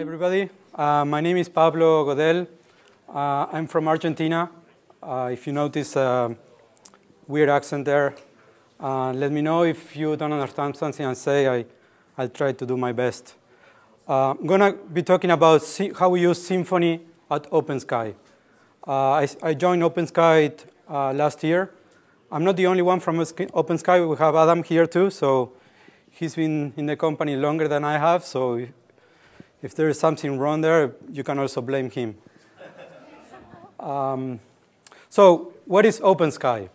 everybody. My name is Pablo Godel. I'm from Argentina. If you notice a weird accent there, let me know if you don't understand something and say I'll try to do my best. I'm going to be talking about how we use Symfony at Opensky. I joined Opensky last year. I'm not the only one from Opensky. We have Adam here too, so he's been in the company longer than I have, so if there is something wrong there, you can also blame him. So what is Opensky?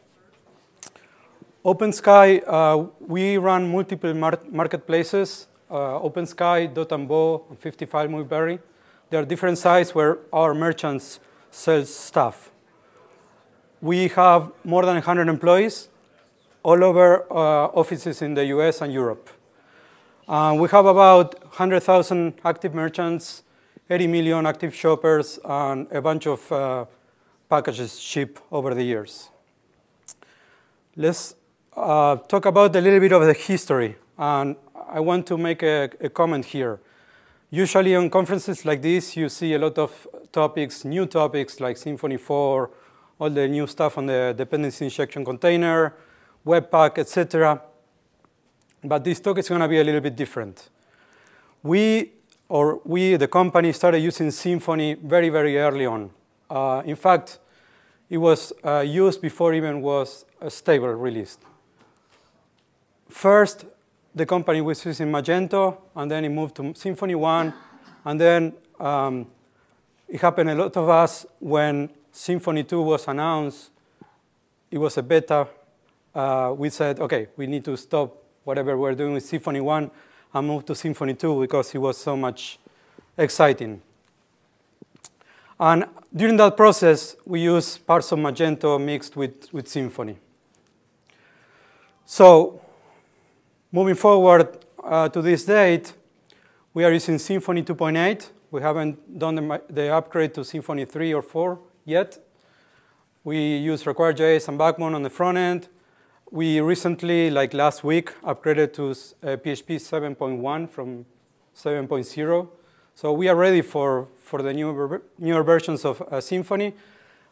Opensky, we run multiple marketplaces, Opensky, Dotambo, and 55 Mulberry. There are different sites where our merchants sell stuff. We have more than 100 employees all over offices in the US and Europe. We have about 100,000 active merchants, 80 million active shoppers, and a bunch of packages shipped over the years. Let's talk about a little bit of the history. And I want to make a comment here. Usually on conferences like this, you see a lot of topics, new topics like Symfony 4, all the new stuff on the dependency injection container, Webpack, etc. But this talk is going to be a little bit different. We, the company, started using Symfony very, very early on. In fact, it was used before even was a stable released. First, the company was using Magento, and then it moved to Symfony 1. And then it happened a lot of us when Symfony 2 was announced. It was a beta. We said, OK, we need to stop whatever we're doing with Symfony 1 and move to Symfony 2 because it was so much exciting. And during that process, we used parts of Magento mixed with Symfony. So moving forward to this date, we are using Symfony 2.8. We haven't done the upgrade to Symfony 3 or 4 yet. We use Require.js and Backbone on the front end. We recently, like last week, upgraded to PHP 7.1 from 7.0. So we are ready for the newer versions of Symfony.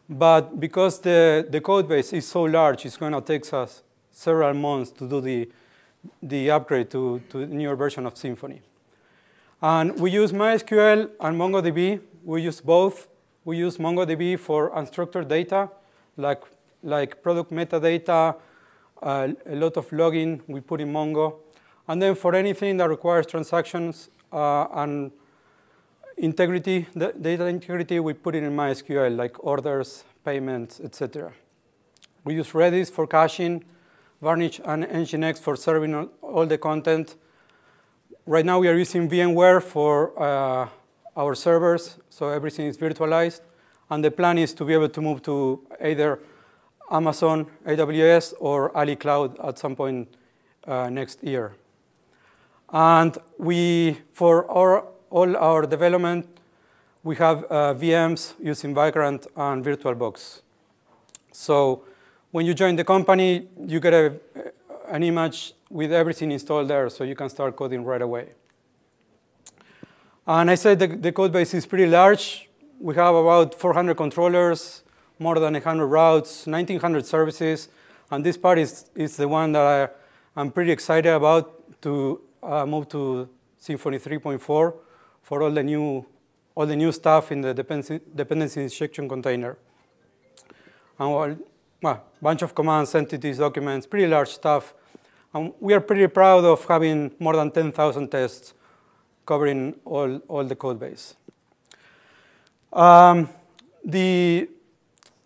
But because the code base is so large, it's going to take us several months to do the upgrade to the newer version of Symfony. And we use MySQL and MongoDB. We use both. We use MongoDB for unstructured data, like product metadata, a lot of logging we put in Mongo. And then for anything that requires transactions and integrity, data integrity, we put it in MySQL, like orders, payments, etc. We use Redis for caching, Varnish and Nginx for serving all the content. Right now we are using VMware for our servers, so everything is virtualized. And the plan is to be able to move to either Amazon, AWS, or Ali Cloud at some point next year. And for all our development, we have VMs using Vagrant and VirtualBox. So when you join the company, you get an image with everything installed there, so you can start coding right away. And I said the code base is pretty large. We have about 400 controllers, more than 100 routes, 1,900 services. And this part is the one that I'm pretty excited about to move to Symfony 3.4 for all the new stuff in the dependency injection container. And a bunch of commands, entities, documents, pretty large stuff. And we are pretty proud of having more than 10,000 tests covering all the code base.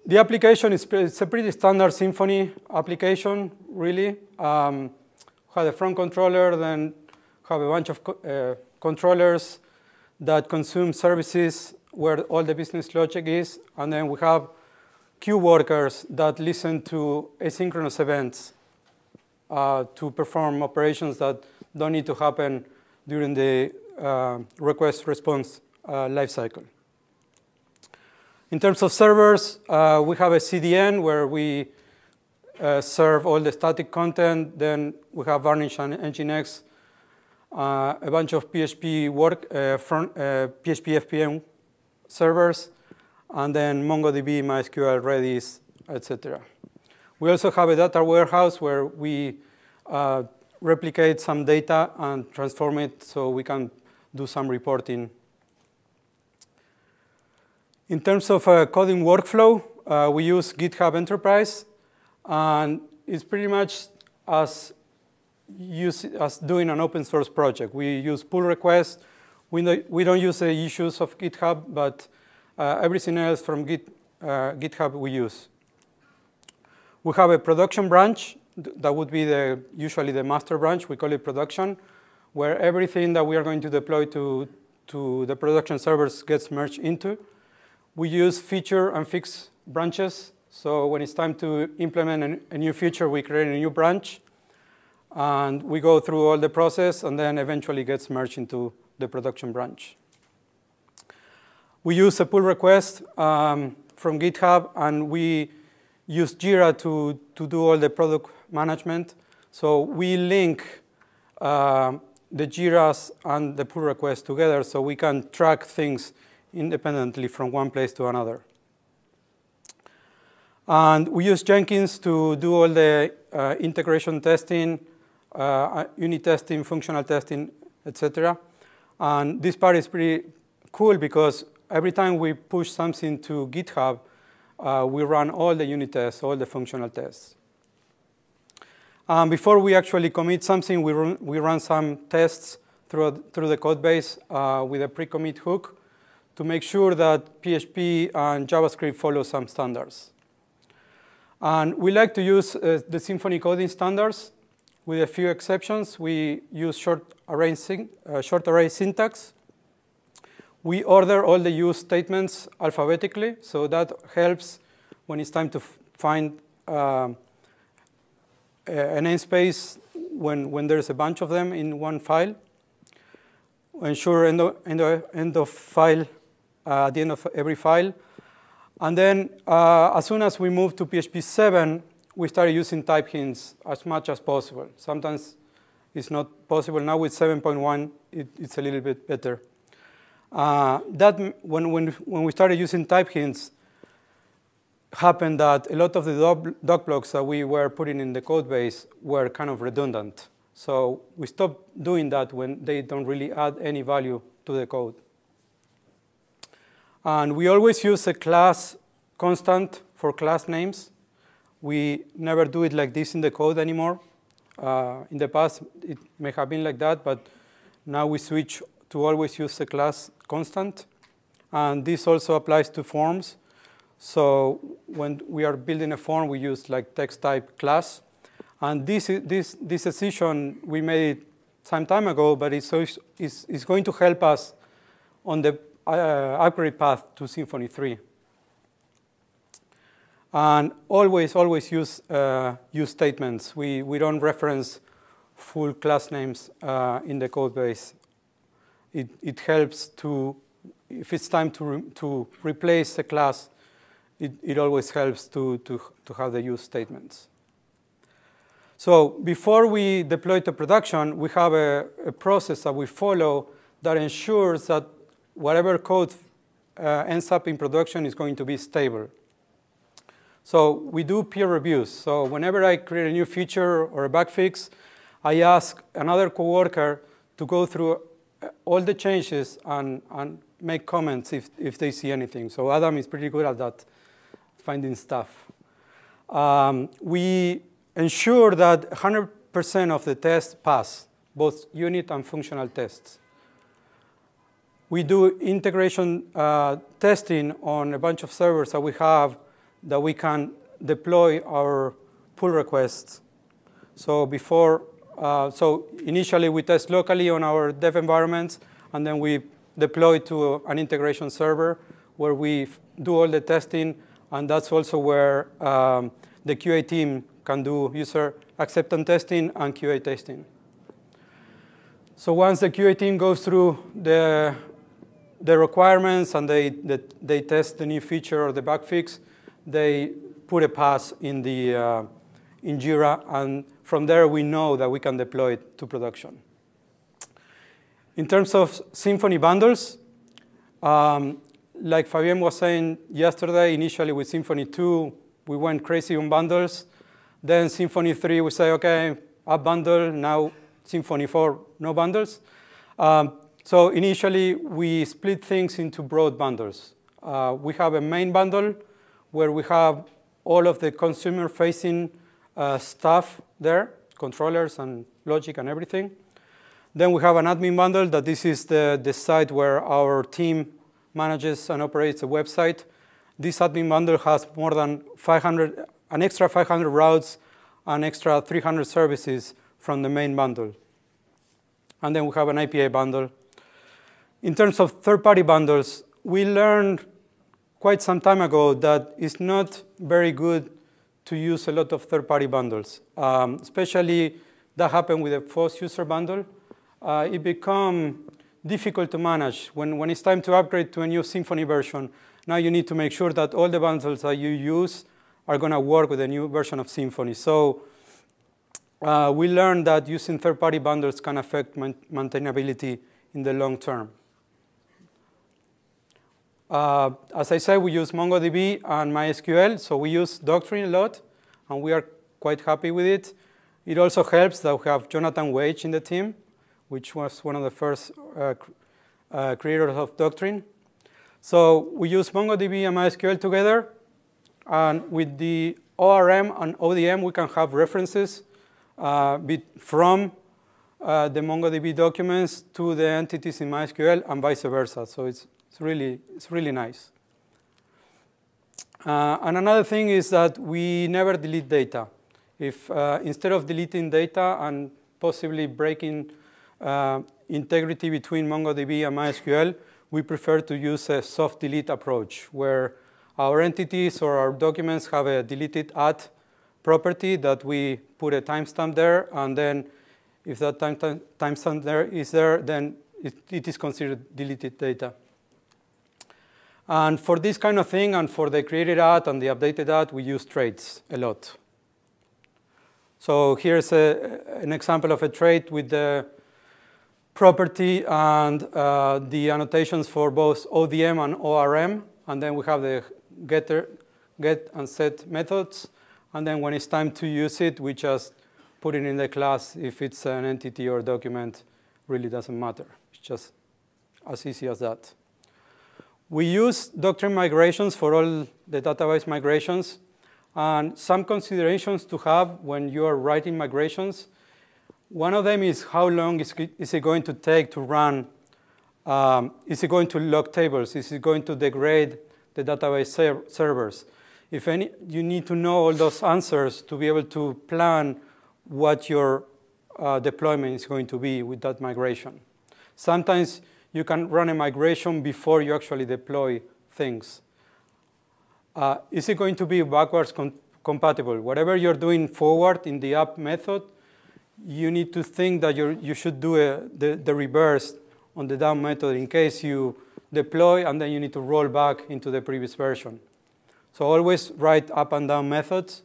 The application it's a pretty standard Symfony application, really. Have a front controller, then have a bunch of controllers that consume services where all the business logic is. And then we have queue workers that listen to asynchronous events to perform operations that don't need to happen during the request-response lifecycle. In terms of servers, we have a CDN where we serve all the static content. Then we have Varnish and Nginx a bunch of PHP PHP FPM servers, and then MongoDB, MySQL, Redis, etc. We also have a data warehouse where we replicate some data and transform it so we can do some reporting. In terms of coding workflow, we use GitHub Enterprise, and it's pretty much as doing an open source project. We use pull requests. We don't use the issues of GitHub, but everything else from GitHub we use. We have a production branch. That would be usually the master branch. We call it production, where everything that we are going to deploy to the production servers gets merged into. We use feature and fix branches. So when it's time to implement a new feature, we create a new branch. And we go through all the process, and then eventually gets merged into the production branch. We use a pull request from GitHub, and we use Jira to do all the product management. So we link the Jiras and the pull requests together so we can track things independently from one place to another. And we use Jenkins to do all the integration testing, unit testing, functional testing, etc. And this part is pretty cool because every time we push something to GitHub, we run all the unit tests, all the functional tests. Before we actually commit something, we run some tests through the code base with a pre-commit hook to make sure that PHP and JavaScript follow some standards. And we like to use the Symfony coding standards. With a few exceptions, we use short array syntax. We order all the use statements alphabetically, so that helps when it's time to find a namespace when there's a bunch of them in one file. Ensure end of file at the end of every file. And then as soon as we move to PHP 7, we started using type hints as much as possible. Sometimes it's not possible. Now with 7.1, it's a little bit better. When we started using type hints, happened that a lot of the doc blocks that we were putting in the code base were kind of redundant. So we stopped doing that when they don't really add any value to the code. And we always use a class constant for class names. We never do it like this in the code anymore. In the past, it may have been like that, but now we switch to always use a class constant. And this also applies to forms. So when we are building a form, we use like text type class. And this decision, we made it some time ago, but it's going to help us on the upgrade path to Symfony 3. And always use use statements. We don't reference full class names in the code base. It helps to, if it's time to replace a class, it always helps to have the use statements. So before we deploy to production, we have a process that we follow that ensures that whatever code ends up in production is going to be stable. So we do peer reviews. So whenever I create a new feature or a bug fix, I ask another coworker to go through all the changes and make comments if they see anything. So Adam is pretty good at that, finding stuff. We ensure that 100% of the tests pass, both unit and functional tests. We do integration testing on a bunch of servers that we have that we can deploy our pull requests. So so initially we test locally on our dev environments, and then we deploy to an integration server where we do all the testing, and that's also where the QA team can do user acceptance testing and QA testing. So once the QA team goes through the requirements and they test the new feature or the bug fix, they put a pass in Jira, and from there we know that we can deploy it to production. In terms of Symfony Bundles, like Fabian was saying yesterday, initially with Symfony 2, we went crazy on bundles. Then Symfony 3, we say, OK, app bundle. Now Symfony 4, no bundles. So initially, we split things into broad bundles. We have a main bundle where we have all of the consumer-facing stuff there, controllers and logic and everything. Then we have an admin bundle that this is the site where our team manages and operates a website. This admin bundle has more than 500, an extra 500 routes, an extra 300 services from the main bundle. And then we have an API bundle. In terms of third-party bundles, we learned quite some time ago that it's not very good to use a lot of third-party bundles. Especially that happened with a FOSS user bundle. It becomes difficult to manage. When it's time to upgrade to a new Symfony version, now you need to make sure that all the bundles that you use are going to work with the new version of Symfony. So we learned that using third-party bundles can affect maintainability in the long term. As I said, we use MongoDB and MySQL, so we use Doctrine a lot, and we are quite happy with it. It also helps that we have Jonathan Wage in the team, which was one of the first creators of Doctrine. So we use MongoDB and MySQL together, and with the ORM and ODM, we can have references from the MongoDB documents to the entities in MySQL and vice versa. So it's really nice. And another thing is that we never delete data. If instead of deleting data and possibly breaking integrity between MongoDB and MySQL, we prefer to use a soft delete approach, where our entities or our documents have a deleted at property that we put a timestamp there, and then if that timestamp there is there, then it is considered deleted data. And for this kind of thing, and for the created at and the updated at, we use traits a lot. So here's an example of a trait with the property and the annotations for both ODM and ORM. And then we have the get and set methods. And then when it's time to use it, we just put it in the class. If it's an entity or document, really doesn't matter. It's just as easy as that. We use Doctrine Migrations for all the database migrations. And some considerations to have when you are writing migrations. One of them is how long is it going to take to run? Is it going to log tables? Is it going to degrade the database servers? If any, you need to know all those answers to be able to plan what your deployment is going to be with that migration. Sometimes you can run a migration before you actually deploy things. Is it going to be backwards compatible? Whatever you're doing forward in the app method, you need to think that you should do the reverse on the down method in case you deploy and then you need to roll back into the previous version. So always write up and down methods.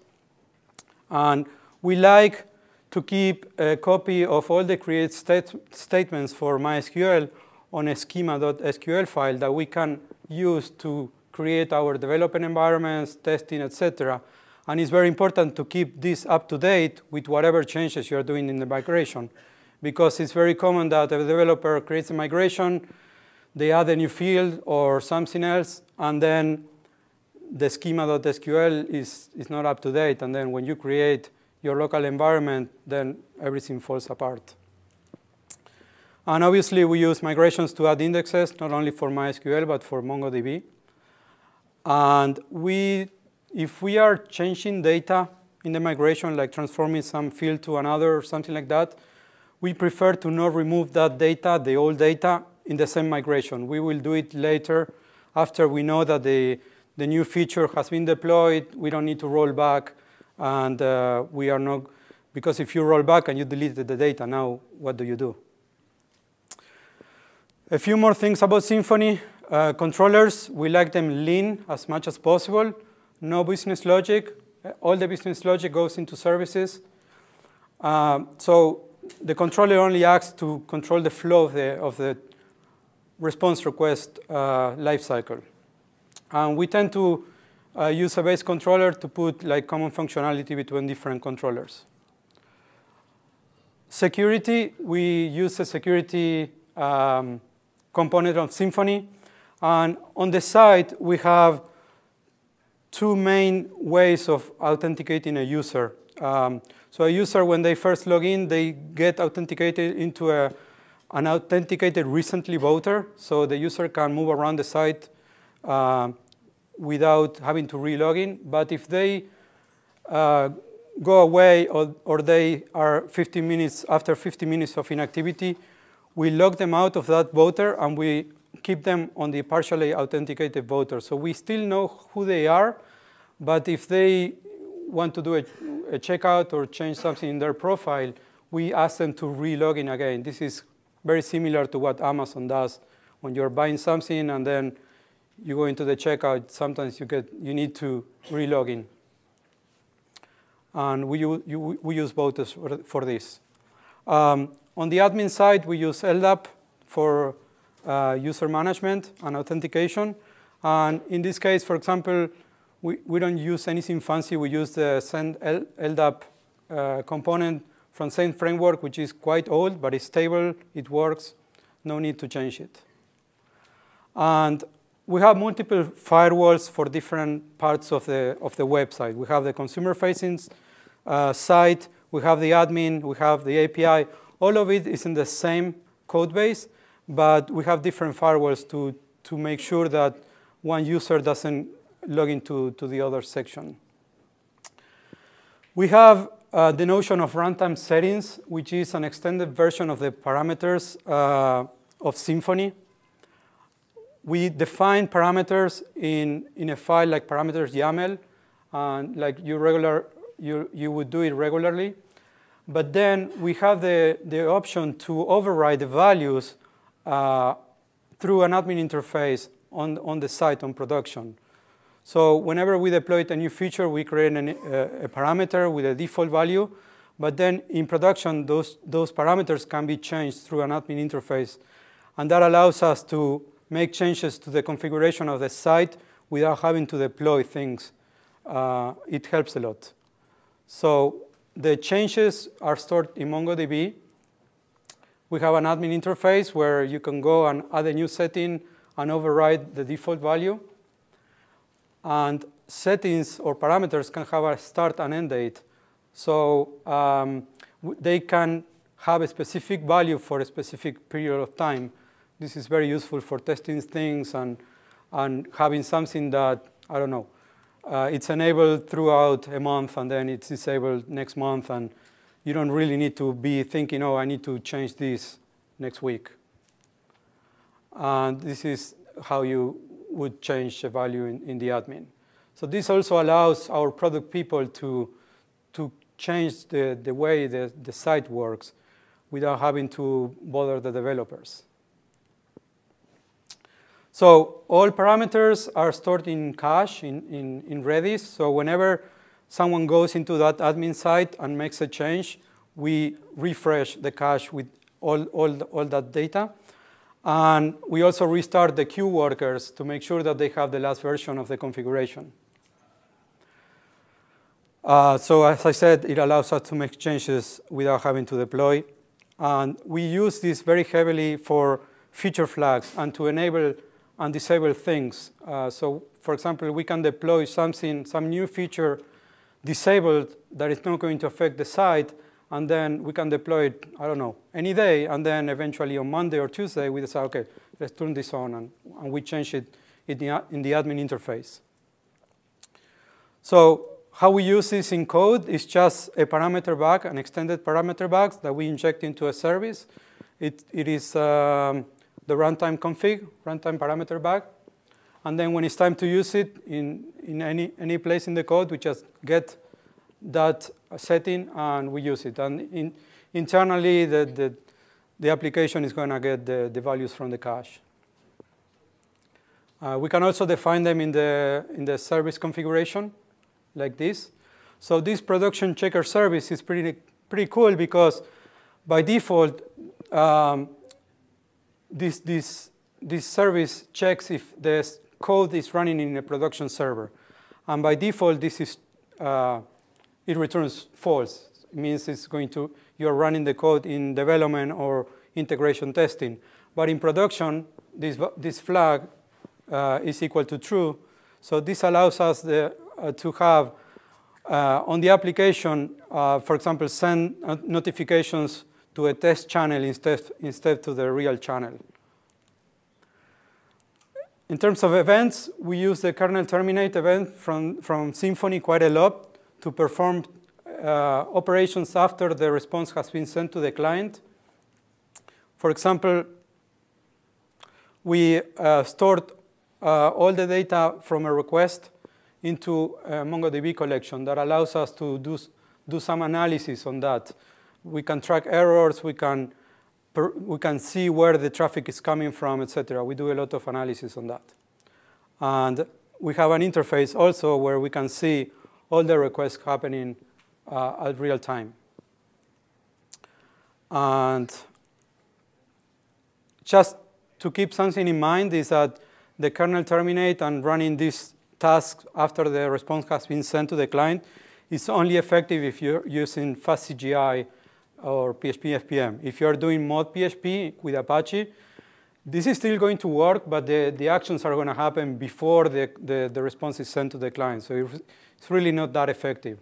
And we like to keep a copy of all the create statements for MySQL on a schema.sql file that we can use to create our development environments, testing, etc. And it's very important to keep this up to date with whatever changes you're doing in the migration, because it's very common that a developer creates a migration, they add a new field or something else, and then the schema.sql is not up to date. And then when you create your local environment, then everything falls apart. And obviously, we use migrations to add indexes, not only for MySQL, but for MongoDB. And if we are changing data in the migration, like transforming some field to another or something like that, we prefer to not remove that data, the old data, in the same migration. We will do it later after we know that the new feature has been deployed. We don't need to roll back. And we are not, because if you roll back and you deleted the data, now what do you do? A few more things about Symfony. Controllers, we like them lean as much as possible. No business logic. All the business logic goes into services. So the controller only acts to control the flow of the response request lifecycle. And we tend to use a base controller to put like common functionality between different controllers. Security, we use a security component of Symfony. And on the side, we have two main ways of authenticating a user. So a user, when they first log in, they get authenticated into an authenticated recently voter. So the user can move around the site without having to re-log in. But if they go away or they are 15 minutes after 50 minutes of inactivity, we log them out of that voter and we keep them on the partially authenticated voter. So we still know who they are, but if they want to do a checkout or change something in their profile, we ask them to re-log in again. This is very similar to what Amazon does. When you're buying something and then you go into the checkout, sometimes you need to re-log in. And we use both for this. On the admin side, we use LDAP for user management and authentication. And in this case, for example, we don't use anything fancy. We use the send LDAP component from same framework, which is quite old, but it's stable. It works. No need to change it. And we have multiple firewalls for different parts of the website. We have the consumer-facing site. We have the admin. We have the API. All of it is in the same code base, but we have different firewalls to make sure that one user doesn't log into the other section. We have the notion of runtime settings, which is an extended version of the parameters of Symfony. We define parameters in a file like parameters YAML, and like you would do it regularly. But then we have the option to override the values through an admin interface on the site on production. So whenever we deploy a new feature, we create a parameter with a default value. But then in production, those parameters can be changed through an admin interface. And that allows us to make changes to the configuration of the site without having to deploy things. It helps a lot. So the changes are stored in MongoDB. We have an admin interface where you can go and add a new setting and override the default value. And settings or parameters can have a start and end date. So they can have a specific value for a specific period of time. This is very useful for testing things and having something that, I don't know, it's enabled throughout a month and then it's disabled next month. And you don't really need to be thinking, oh, I need to change this next week. And this is how you would change a value in the admin. So this also allows our product people to change the way the site works without having to bother the developers. So all parameters are stored in cache in Redis. So whenever someone goes into that admin site and makes a change, we refresh the cache with all that data. And we also restart the queue workers to make sure that they have the last version of the configuration. So as I said, it allows us to make changes without having to deploy. And we use this very heavily for feature flags and to enable and disable things. So for example, we can deploy some new feature disabled that is not going to affect the site, and then we can deploy it, I don't know, any day, and then eventually on Monday or Tuesday, we decide, okay, let's turn this on, and we change it in the admin interface. So how we use this in code is just a parameter bag, an extended parameter bag that we inject into a service. It is the runtime config, runtime parameter bag. And then when it's time to use it in any place in the code, we just get that setting and we use it. And internally, the application is going to get the values from the cache. We can also define them in the service configuration, like this. So this production checker service is pretty cool because by default, this service checks if the code is running in a production server. And by default, this is, it returns false. It means you're running the code in development or integration testing. But in production, this flag is equal to true. So this allows us to have, on the application, for example, send notifications to a test channel instead to the real channel. In terms of events, we use the kernel terminate event from Symfony quite a lot to perform operations after the response has been sent to the client. For example, we stored all the data from a request into a MongoDB collection that allows us to do some analysis on that. We can track errors, we can see where the traffic is coming from, etc. We do a lot of analysis on that. And we have an interface also where we can see all the requests happening at real time. And just to keep something in mind is that the kernel terminate and running this task after the response has been sent to the client is only effective if you're using fastCGI or PHP FPM. If you're doing mod PHP with Apache, this is still going to work, but the actions are going to happen before the response is sent to the client. So it's really not that effective.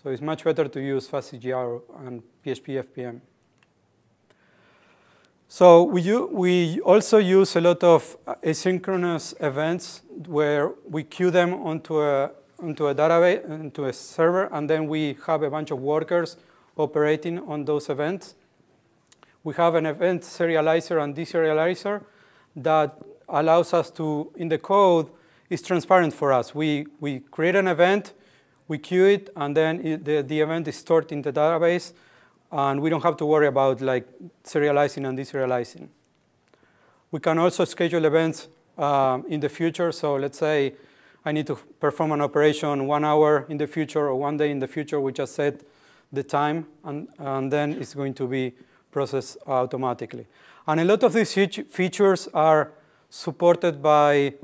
So it's much better to use fastCGI and PHP FPM. So we also use a lot of asynchronous events where we queue them onto a database, into a server, and then we have a bunch of workers operating on those events. We have an event serializer and deserializer that allows us to, in the code, it's transparent for us. We create an event, we queue it, and then the event is stored in the database, and we don't have to worry about like serializing and deserializing. We can also schedule events in the future. So let's say I need to perform an operation 1 hour in the future or 1 day in the future. We just set the time, and then it's going to be processed automatically. And a lot of these features are supported by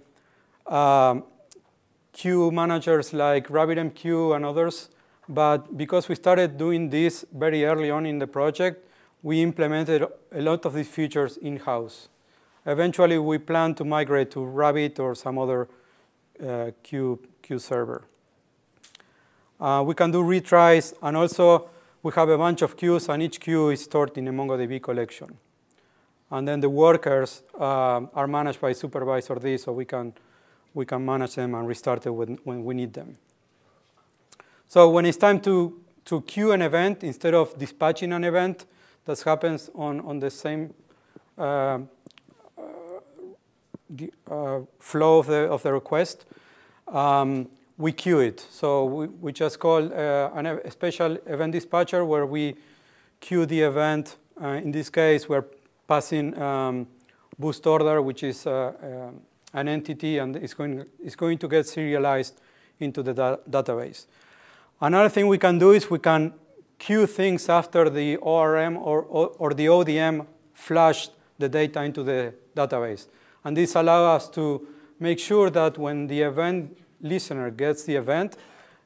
queue managers like RabbitMQ and others. But because we started doing this very early on in the project, we implemented a lot of these features in-house. Eventually, we plan to migrate to Rabbit or some other queue server. We can do retries, and also we have a bunch of queues, and each queue is stored in a MongoDB collection. And then the workers are managed by supervisor D, so we can manage them and restart it when we need them. So when it's time to queue an event, instead of dispatching an event that happens on the same flow of the request, we queue it. So we just call a special event dispatcher where we queue the event. In this case, we're passing boost order, which is an entity, and it's going to get serialized into the database. Another thing we can do is we can queue things after the ORM or the ODM flushed the data into the database. And this allows us to make sure that when the event listener gets the event,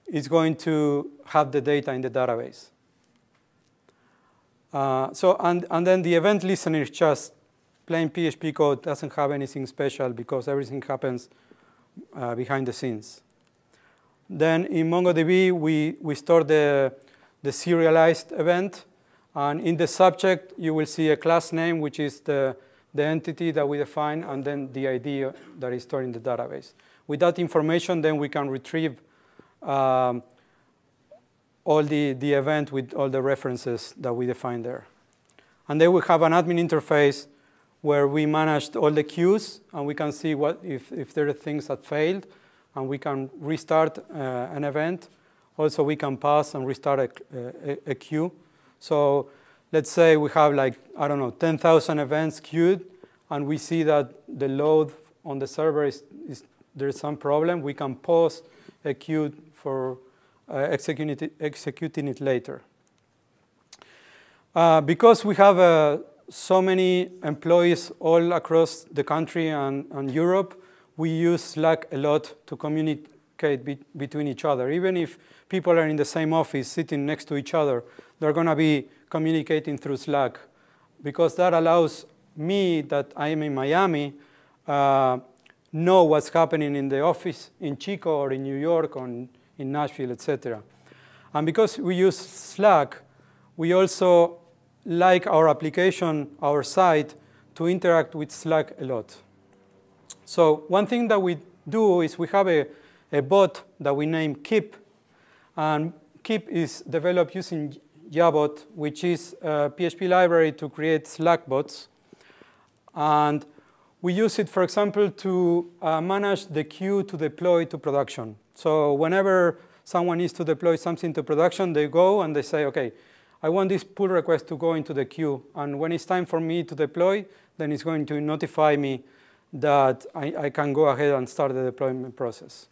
it's going to have the data in the database. And then the event listener is just plain PHP code, doesn't have anything special because everything happens behind the scenes. Then in MongoDB, we store the serialized event. And in the subject, you will see a class name, which is the entity that we define, and then the ID that is stored in the database. With that information, then we can retrieve all the event with all the references that we define there. And then we have an admin interface where we managed all the queues, and we can see if there are things that failed, and we can restart an event. Also, we can pass and restart a queue. So let's say we have like, I don't know, 10,000 events queued, and we see that the load on the server there's some problem. We can pause a queue for executing it later. Because we have so many employees all across the country and Europe, we use Slack a lot to communicate between each other. Even if people are in the same office sitting next to each other, they're going to be communicating through Slack, because that allows me, that I am in Miami, know what's happening in the office in Chico or in New York or in Nashville, etc. And because we use Slack, we also like our application, our site, to interact with Slack a lot. So one thing that we do is we have a bot that we name Keep. And Keep is developed using Jabot, which is a PHP library to create Slack bots. And we use it, for example, to manage the queue to deploy to production. So whenever someone needs to deploy something to production, they go and they say, OK, I want this pull request to go into the queue. And when it's time for me to deploy, then it's going to notify me that I can go ahead and start the deployment process.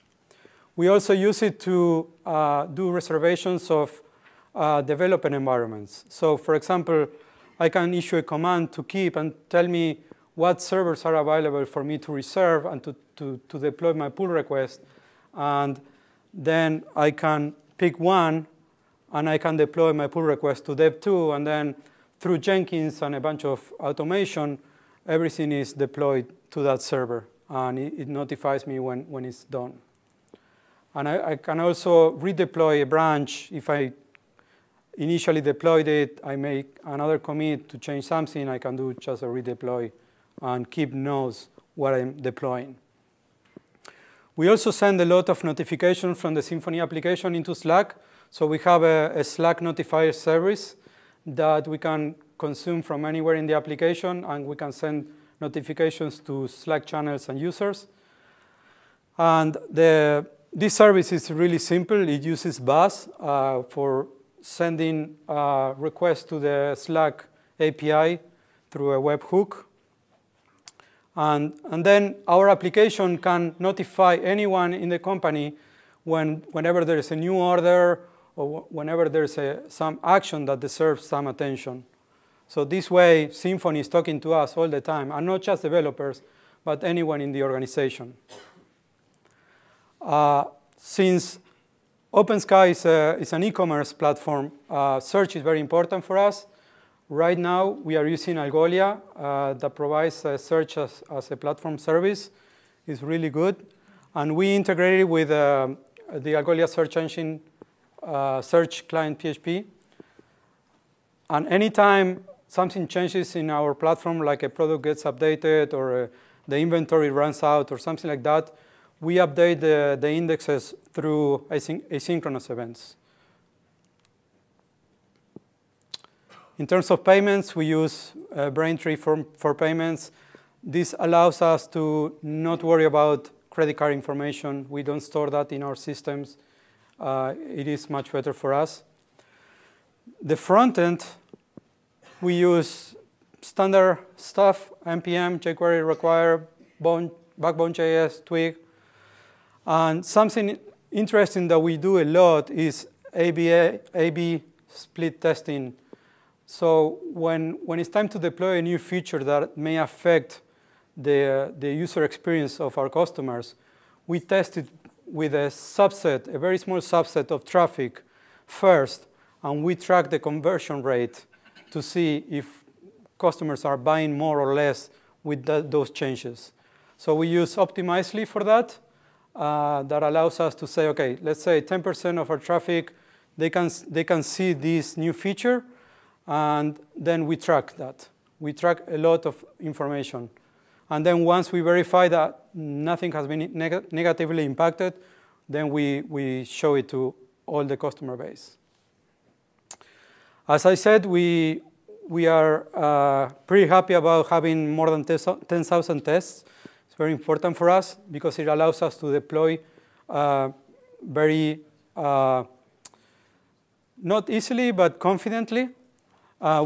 We also use it to do reservations of development environments. So for example, I can issue a command to Keep and tell me what servers are available for me to reserve and to deploy my pull request. And then I can pick one, and I can deploy my pull request to dev2. And then through Jenkins and a bunch of automation, everything is deployed to that server. And it notifies me when it's done. And I can also redeploy a branch. If I initially deployed it, I make another commit to change something, I can do just a redeploy, and Keep knows what I'm deploying. We also send a lot of notifications from the Symfony application into Slack. So we have a Slack notifier service that we can consume from anywhere in the application, and we can send notifications to Slack channels and users. And this service is really simple. It uses Buzz for sending requests to the Slack API through a webhook. And then our application can notify anyone in the company whenever there is a new order or whenever there's some action that deserves some attention. So this way, Symfony is talking to us all the time, and not just developers, but anyone in the organization. Since Opensky is an e-commerce platform, search is very important for us. Right now, we are using Algolia that provides search as a platform service. It's really good. And we integrated with the Algolia search engine search client PHP. And anytime something changes in our platform, like a product gets updated or the inventory runs out or something like that, we update the indexes through asynchronous events. In terms of payments, we use Braintree for payments. This allows us to not worry about credit card information. We don't store that in our systems. It is much better for us. The front end, we use standard stuff, NPM, jQuery, Require, Backbone.js, Twig. And something interesting that we do a lot is A/B split testing. So when it's time to deploy a new feature that may affect the user experience of our customers, we test it with a subset, a very small subset of traffic first, and we track the conversion rate to see if customers are buying more or less with those changes. So we use Optimizely for that. That allows us to say, OK, let's say 10% of our traffic, they can see this new feature, and then we track that. We track a lot of information. And then once we verify that nothing has been negatively impacted, then we show it to all the customer base. As I said, we are pretty happy about having more than 10,000 tests. It's very important for us because it allows us to deploy very, not easily, but confidently.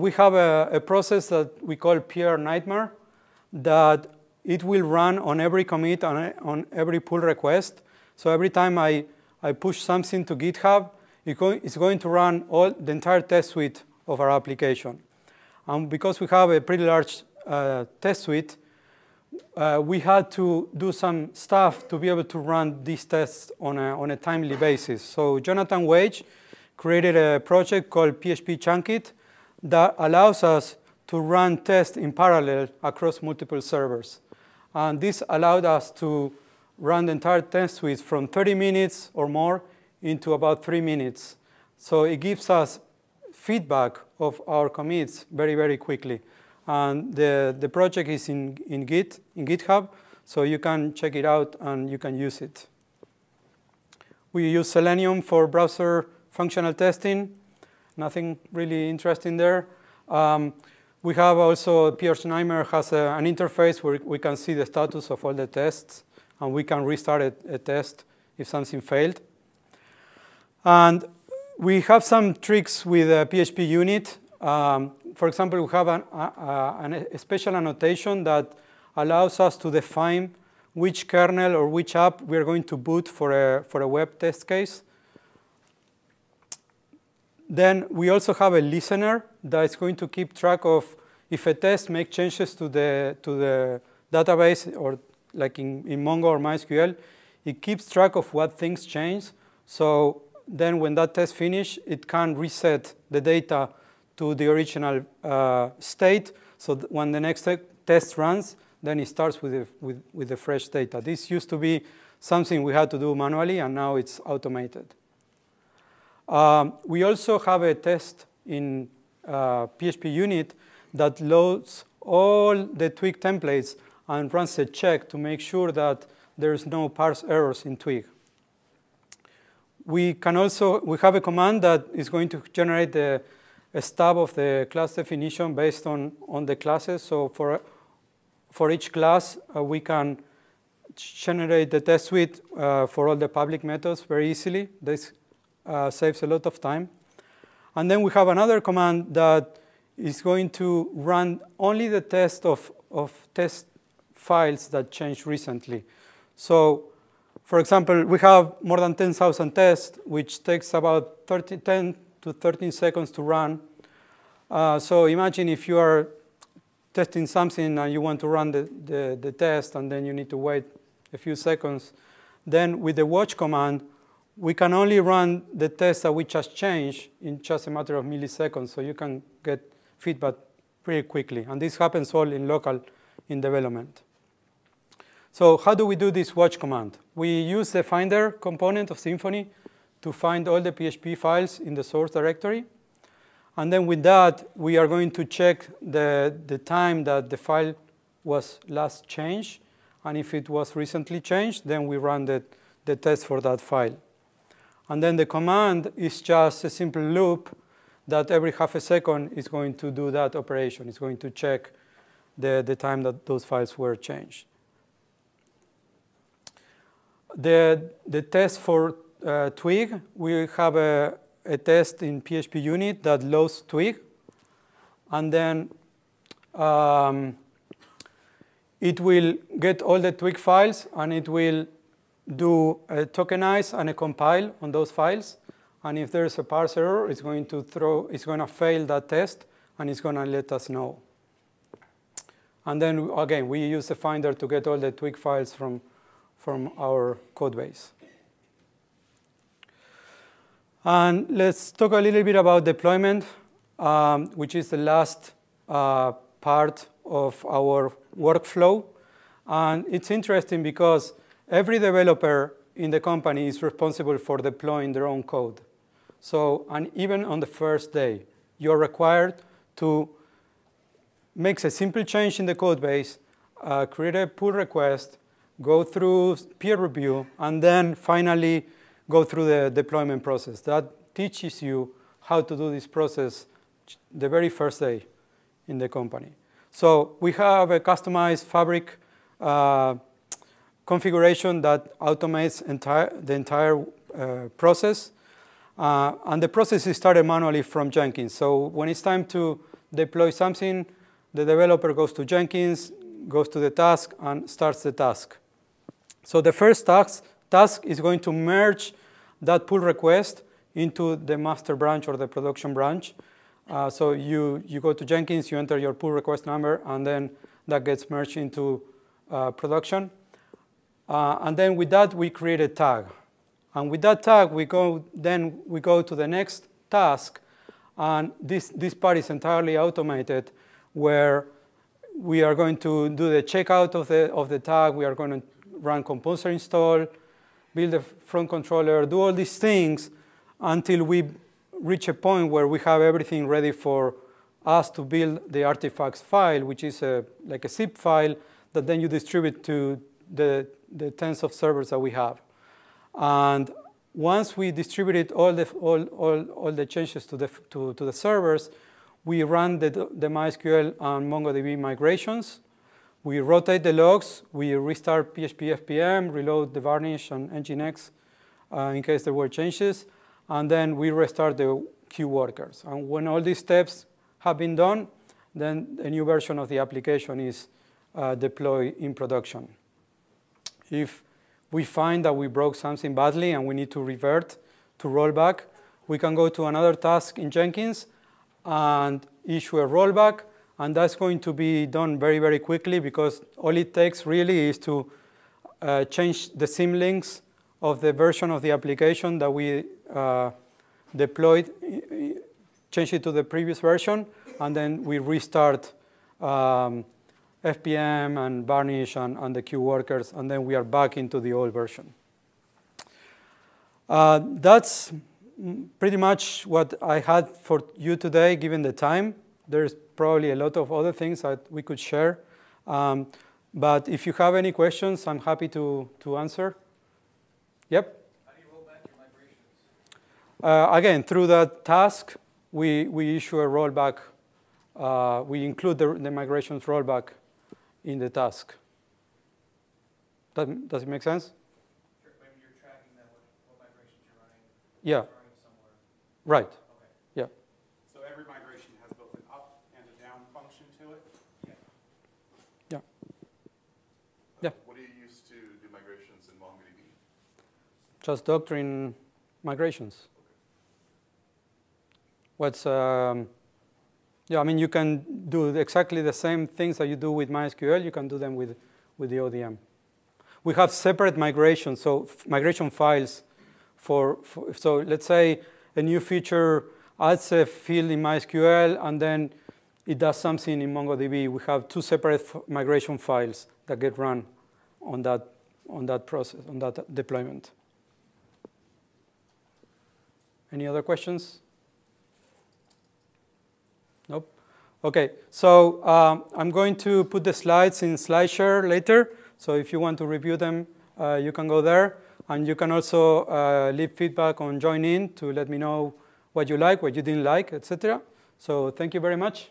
We have a process that we call PR Nightmare, that it will run on every commit, on every pull request. So every time I push something to GitHub, it's going to run the entire test suite of our application. And because we have a pretty large test suite, we had to do some stuff to be able to run these tests on a timely basis. So Jonathan Wage created a project called PHPUnit that allows us to run tests in parallel across multiple servers. And this allowed us to run the entire test suite from 30 minutes or more into about 3 minutes. So it gives us feedback of our commits very, very quickly. And the project is in GitHub, so you can check it out and you can use it. We use Selenium for browser functional testing. Nothing really interesting there. We have also, PHPUnit has an interface where we can see the status of all the tests, and we can restart a test if something failed. And we have some tricks with PHPUnit. For example, we have a special annotation that allows us to define which kernel or which app we are going to boot for a web test case. Then we also have a listener that is going to keep track of if a test makes changes to the database, or like in Mongo or MySQL, it keeps track of what things change. So then when that test finishes, it can reset the data to the original state. So when the next test runs, then it starts with the fresh data. This used to be something we had to do manually, and now it's automated. We also have a test in PHPUnit that loads all the Twig templates and runs a check to make sure that there's no parse errors in Twig. We have a command that is going to generate a stub of the class definition based on the classes. So for each class, we can generate the test suite for all the public methods very easily. This saves a lot of time. And then we have another command that is going to run only the test of test files that changed recently. So for example, we have more than 10,000 tests, which takes about 10 to 13 seconds to run. So imagine if you are testing something and you want to run the test, and then you need to wait a few seconds. Then with the watch command, we can only run the test that we just changed in just a matter of milliseconds, so you can get feedback pretty quickly. And this happens all in local in development. So how do we do this watch command? We use the finder component of Symfony to find all the PHP files in the source directory. And then with that, we are going to check the time that the file was last changed. And if it was recently changed, then we run the test for that file. And then the command is just a simple loop that every half a second is going to do that operation. It's going to check the time that those files were changed. The test for Twig, we have a test in PHPUnit that loads Twig. And then it will get all the Twig files, and it will do a tokenize and a compile on those files. And if there's a parse error, it's going to fail that test, and it's going to let us know. And then again, we use the finder to get all the Twig files from our code base. And let's talk a little bit about deployment, which is the last part of our workflow. And it's interesting because every developer in the company is responsible for deploying their own code. So, and even on the first day, you're required to make a simple change in the code base, create a pull request, go through peer review, and then finally go through the deployment process. That teaches you how to do this process the very first day in the company. So we have a customized Fabric configuration that automates the entire process. And the process is started manually from Jenkins. So when it's time to deploy something, the developer goes to Jenkins, goes to the task, and starts the task. So the first task is going to merge that pull request into the master branch or the production branch. So you go to Jenkins, you enter your pull request number, and then that gets merged into production. And then with that, we create a tag. And with that tag, we go to the next task. And this part is entirely automated, where we are going to do the checkout of the tag. We are going to run composer install, build a front controller, do all these things until we reach a point where we have everything ready for us to build the artifacts file, which is like a zip file that then you distribute to the tens of servers that we have. And once we distributed all the changes to the servers, we run the MySQL and MongoDB migrations. We rotate the logs. We restart PHP FPM, reload the Varnish and Nginx in case there were changes. And then we restart the queue workers. And when all these steps have been done, then a new version of the application is deployed in production. If we find that we broke something badly and we need to revert to rollback, we can go to another task in Jenkins and issue a rollback. And that's going to be done very, very quickly, because all it takes really is to change the symlinks of the version of the application that we deployed, change it to the previous version, and then we restart FPM and Varnish and the queue workers, and then we are back into the old version. That's pretty much what I had for you today, given the time. There's probably a lot of other things that we could share. But if you have any questions, I'm happy to answer. Yep? How do you roll back your migrations? Again, through that task, we issue a rollback. We include the migrations rollback in the task. Does it make sense? Sure. Maybe you're tracking that what migrations you're running. Yeah. Starting somewhere. Right. Okay. Yeah. So every migration has both an up and a down function to it? Yeah. Yeah. Yeah. What do you use to do migrations in MongoDB? Just Doctrine Migrations. What's yeah, I mean, you can do exactly the same things that you do with MySQL. You can do them with the ODM. We have separate migrations, so migration files so let's say a new feature adds a field in MySQL, and then it does something in MongoDB. We have two separate migration files that get run on that process, on that deployment. Any other questions? Nope. OK, so I'm going to put the slides in SlideShare later. So if you want to review them, you can go there. And you can also leave feedback on Join In to let me know what you like, what you didn't like, etc. So thank you very much.